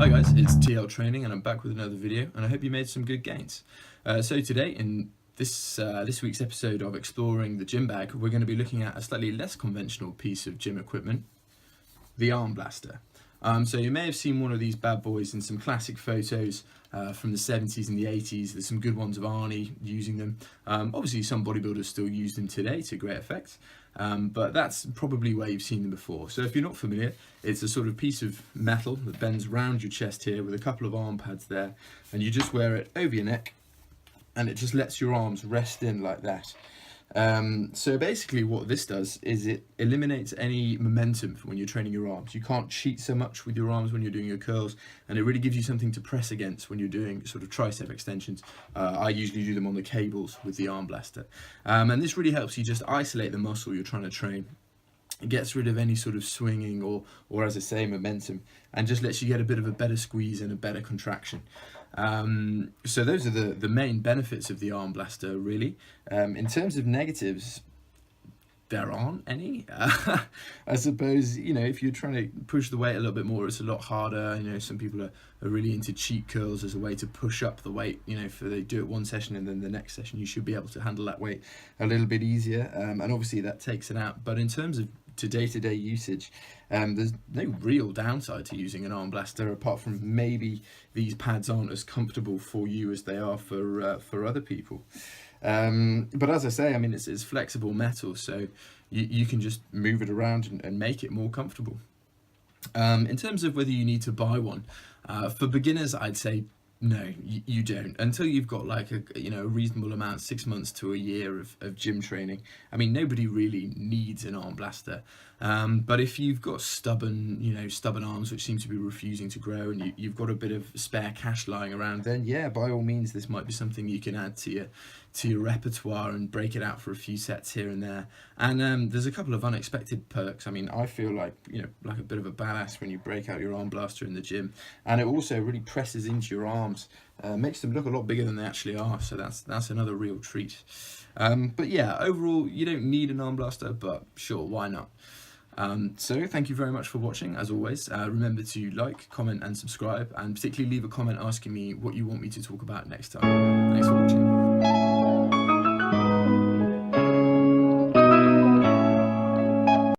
Hi guys, it's TL Training and I'm back with another video and I hope you made some good gains. So today in this week's episode of Exploring the Gym Bag, we're going to be looking at a slightly less conventional piece of gym equipment, the arm blaster. So you may have seen one of these bad boys in some classic photos from the 70s and the 80s. There's some good ones of Arnie using them. Obviously some bodybuilders still use them today to great effect, but that's probably where you've seen them before. So if you're not familiar, it's a sort of piece of metal that bends round your chest here with a couple of arm pads there, and you just wear it over your neck and it just lets your arms rest in like that. So basically what this does is it eliminates any momentum when you're training your arms. You can't cheat so much with your arms when you're doing your curls, and it really gives you something to press against when you're doing sort of tricep extensions. I usually do them on the cables with the arm blaster, and this really helps you just isolate the muscle you're trying to train. It gets rid of any sort of swinging or as I say, momentum, and just lets you get a bit of a better squeeze and a better contraction. So those are the main benefits of the arm blaster, really. In terms of negatives, there aren't any. I suppose, you know, if you're trying to push the weight a little bit more, it's a lot harder. You know, some people are really into cheat curls as a way to push up the weight. You know, if they do it one session and then the next session, you should be able to handle that weight a little bit easier. And obviously that takes it out. But in terms of day-to-day usage, there's no real downside to using an arm blaster, apart from maybe these pads aren't as comfortable for you as they are for other people. But as I say, I mean, it's flexible metal, so you can just move it around and make it more comfortable. In terms of whether you need to buy one, for beginners, I'd say no, you don't, until you've got like a reasonable amount, 6 months to a year of gym training. I mean, nobody really needs an arm blaster, but if you've got stubborn arms which seem to be refusing to grow, and you've got a bit of spare cash lying around, then yeah, by all means, this might be something you can add to your repertoire and break it out for a few sets here and there. And there's a couple of unexpected perks. I mean, I feel like, like a bit of a badass when you break out your arm blaster in the gym, and it also really presses into your arms, makes them look a lot bigger than they actually are. So that's another real treat. But yeah, overall, you don't need an arm blaster, but sure, why not? So thank you very much for watching. As always, remember to like, comment and subscribe, and particularly leave a comment asking me what you want me to talk about next time. Thanks for watching.